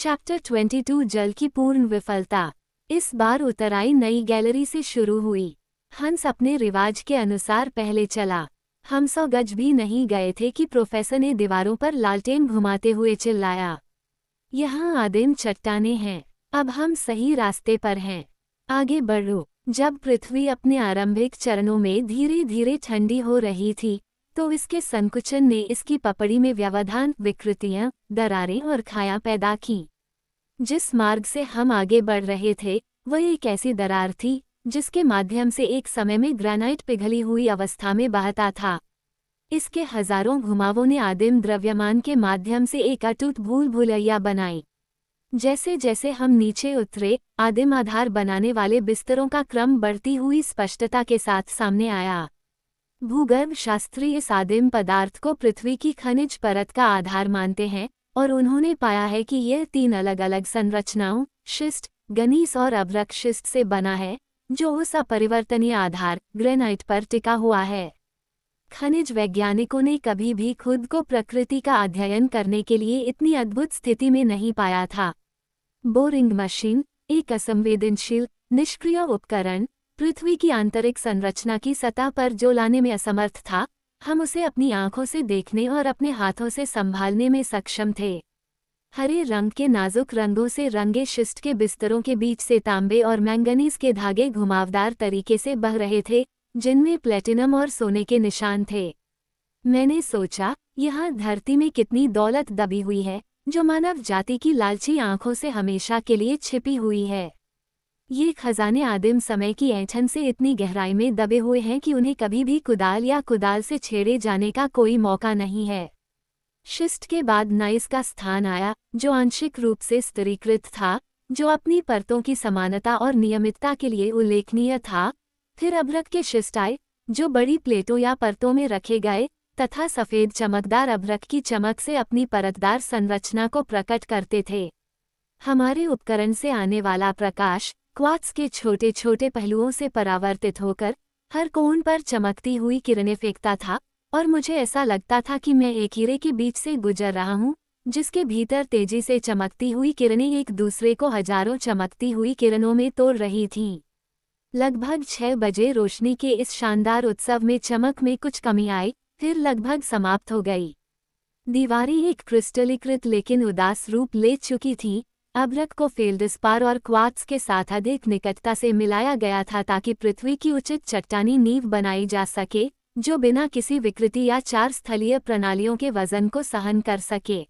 Chapter 22 जल की पूर्ण विफलता। इस बार उतराई नई गैलरी से शुरू हुई। हंस अपने रिवाज के अनुसार पहले चला। हम 100 गज भी नहीं गए थे कि प्रोफेसर ने दीवारों पर लालटेन घुमाते हुए चिल्लाया, यहाँ आदिम चट्टानें हैं, अब हम सही रास्ते पर हैं, आगे बढ़ो। जब पृथ्वी अपने आरंभिक चरणों में धीरे धीरे ठंडी हो रही थी, तो इसके संकुचन ने इसकी पपड़ी में व्यवधान, विकृतियां, दरारें और खाया पैदा की। जिस मार्ग से हम आगे बढ़ रहे थे, वह एक ऐसी दरार थी जिसके माध्यम से एक समय में ग्रेनाइट पिघली हुई अवस्था में बहता था। इसके हजारों घुमावों ने आदिम द्रव्यमान के माध्यम से एक अटूट भूल भुलैया बनाई। जैसे जैसे हम नीचे उतरे, आदिम आधार बनाने वाले बिस्तरों का क्रम बढ़ती हुई स्पष्टता के साथ सामने आया। भूगर्भ शास्त्री इस आदिम पदार्थ को पृथ्वी की खनिज परत का आधार मानते हैं और उन्होंने पाया है कि यह 3 अलग अलग संरचनाओं, शिस्ट, गनीस और अभ्रक शिस्ट से बना है, जो उस अपरिवर्तनीय आधार, ग्रेनाइट पर टिका हुआ है। खनिज वैज्ञानिकों ने कभी भी खुद को प्रकृति का अध्ययन करने के लिए इतनी अद्भुत स्थिति में नहीं पाया था। बोरिंग मशीन, एक असंवेदनशील, निष्क्रिय उपकरण, पृथ्वी की आंतरिक संरचना की सतह पर जो लाने में असमर्थ था, हम उसे अपनी आंखों से देखने और अपने हाथों से संभालने में सक्षम थे। हरे रंग के नाजुक रंगों से रंगे शिस्ट के बिस्तरों के बीच से तांबे और मैंगनीज के धागे घुमावदार तरीके से बह रहे थे, जिनमें प्लेटिनम और सोने के निशान थे। मैंने सोचा, यहाँ धरती में कितनी दौलत दबी हुई है, जो मानव जाति की लालची आंखों से हमेशा के लिए छिपी हुई है। ये खजाने आदिम समय की ऐंठन से इतनी गहराई में दबे हुए हैं कि उन्हें कभी भी कुदाल या कुदाल से छेड़े जाने का कोई मौका नहीं है। शिस्ट के बाद नाइस का स्थान आया, जो आंशिक रूप से स्तरीकृत था, जो अपनी परतों की समानता और नियमितता के लिए उल्लेखनीय था। फिर अभ्रक के शिस्ट आए, जो बड़ी प्लेटों या परतों में रखे गए तथा सफ़ेद चमकदार अभ्रक की चमक से अपनी परतदार संरचना को प्रकट करते थे। हमारे उपकरण से आने वाला प्रकाश क्वार्ट्ज के छोटे छोटे पहलुओं से परावर्तित होकर हर कोण पर चमकती हुई किरणें फेंकता था, और मुझे ऐसा लगता था कि मैं एक हीरे के बीच से गुजर रहा हूँ, जिसके भीतर तेजी से चमकती हुई किरणें एक दूसरे को हजारों चमकती हुई किरणों में तोड़ रही थीं। लगभग 6 बजे रोशनी के इस शानदार उत्सव में चमक में कुछ कमी आई, फिर लगभग समाप्त हो गई। दीवारें एक क्रिस्टलीकृत लेकिन उदास रूप ले चुकी थीं। अभ्रक को फेल्डस्पार और क्वार्ट्ज के साथ अधिक निकटता से मिलाया गया था ताकि पृथ्वी की उचित चट्टानी नींव बनाई जा सके, जो बिना किसी विकृति या 4 स्थलीय प्रणालियों के वजन को सहन कर सके।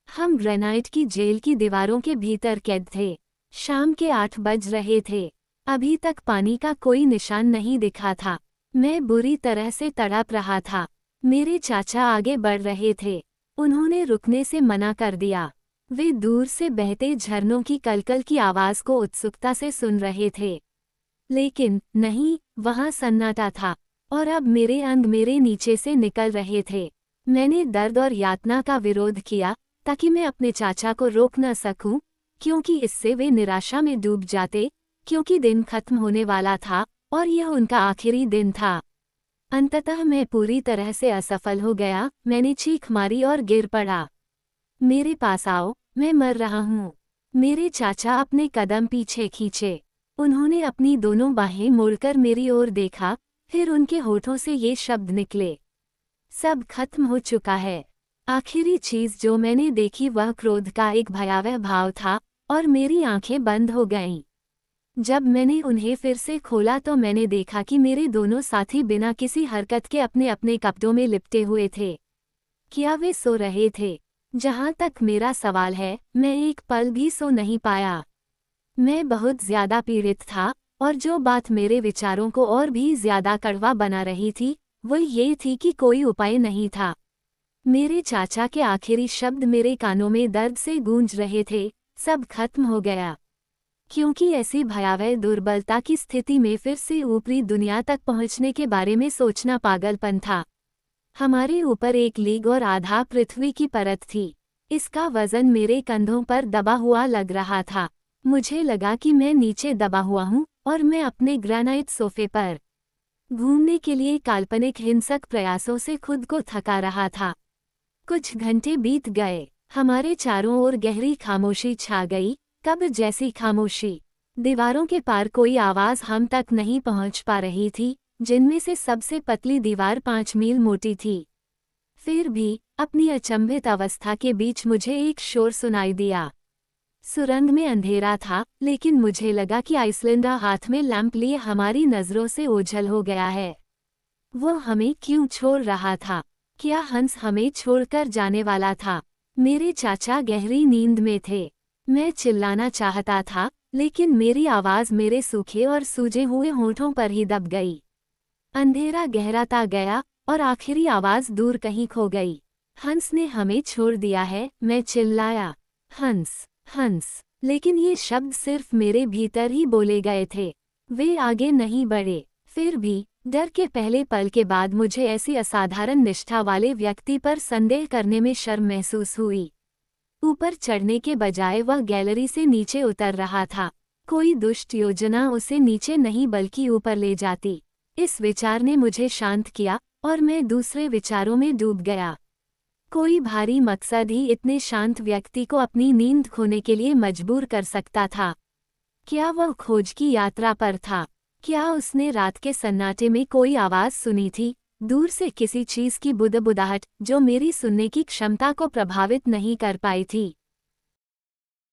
हम ग्रेनाइट की जेल की दीवारों के भीतर कैद थे। शाम के 8 बज रहे थे। अभी तक पानी का कोई निशान नहीं दिखा था। मैं बुरी तरह से तड़प रहा था। मेरे चाचा आगे बढ़ रहे थे। उन्होंने रुकने से मना कर दिया। वे दूर से बहते झरनों की कलकल की आवाज को उत्सुकता से सुन रहे थे। लेकिन नहीं, वहां सन्नाटा था, और अब मेरे अंग मेरे नीचे से निकल रहे थे। मैंने दर्द और यातना का विरोध किया ताकि मैं अपने चाचा को रोक न सकूं, क्योंकि इससे वे निराशा में डूब जाते, क्योंकि दिन खत्म होने वाला था और यह उनका आखिरी दिन था। अंततः मैं पूरी तरह से असफल हो गया। मैंने चीख मारी और गिर पड़ा। मेरे पास आओ, मैं मर रहा हूँ। मेरे चाचा अपने कदम पीछे खींचे। उन्होंने अपनी दोनों बाहें मोड़कर मेरी ओर देखा, फिर उनके होठों से ये शब्द निकले, सब खत्म हो चुका है। आखिरी चीज जो मैंने देखी वह क्रोध का एक भयावह भाव था, और मेरी आंखें बंद हो गईं। जब मैंने उन्हें फिर से खोला तो मैंने देखा कि मेरे दोनों साथी बिना किसी हरकत के अपने अपने कपड़ों में लिपटे हुए थे। क्या वे सो रहे थे? जहाँ तक मेरा सवाल है, मैं एक पल भी सो नहीं पाया। मैं बहुत ज्यादा पीड़ित था, और जो बात मेरे विचारों को और भी ज्यादा कड़वा बना रही थी, वह ये थी कि कोई उपाय नहीं था। मेरे चाचा के आखिरी शब्द मेरे कानों में दर्द से गूंज रहे थे, सब खत्म हो गया। क्योंकि ऐसी भयावह दुर्बलता की स्थिति में फिर से ऊपरी दुनिया तक पहुंचने के बारे में सोचना पागलपन था। हमारे ऊपर 1 लीग और आधा पृथ्वी की परत थी। इसका वजन मेरे कंधों पर दबा हुआ लग रहा था। मुझे लगा कि मैं नीचे दबा हुआ हूँ और मैं अपने ग्रेनाइट सोफे पर घूमने के लिए काल्पनिक हिंसक प्रयासों से खुद को थका रहा था। कुछ घंटे बीत गए। हमारे चारों ओर गहरी खामोशी छा गई, कब्र जैसी खामोशी। दीवारों के पार कोई आवाज हम तक नहीं पहुंच पा रही थी, जिनमें से सबसे पतली दीवार 5 मील मोटी थी। फिर भी अपनी अचंभित अवस्था के बीच मुझे एक शोर सुनाई दिया। सुरंग में अंधेरा था, लेकिन मुझे लगा कि आइसलैंडर हाथ में लैंप लिए हमारी नजरों से ओझल हो गया है। वो हमें क्यों छोड़ रहा था? क्या हंस हमें छोड़कर जाने वाला था? मेरे चाचा गहरी नींद में थे। मैं चिल्लाना चाहता था, लेकिन मेरी आवाज मेरे सूखे और सूजे हुए होठों पर ही दब गई। अंधेरा गहराता गया और आखिरी आवाज दूर कहीं खो गई। हंस ने हमें छोड़ दिया है, मैं चिल्लाया। हंस, हंस। लेकिन ये शब्द सिर्फ मेरे भीतर ही बोले गए थे। वे आगे नहीं बढ़े। फिर भी डर के पहले पल के बाद मुझे ऐसी असाधारण निष्ठा वाले व्यक्ति पर संदेह करने में शर्म महसूस हुई। ऊपर चढ़ने के बजाय वह गैलरी से नीचे उतर रहा था। कोई दुष्ट योजना उसे नीचे नहीं बल्कि ऊपर ले जाती। इस विचार ने मुझे शांत किया और मैं दूसरे विचारों में डूब गया। कोई भारी मकसद ही इतने शांत व्यक्ति को अपनी नींद खोने के लिए मजबूर कर सकता था। क्या वह खोज की यात्रा पर था? क्या उसने रात के सन्नाटे में कोई आवाज सुनी थी, दूर से किसी चीज की बुदबुदाहट जो मेरी सुनने की क्षमता को प्रभावित नहीं कर पाई थी?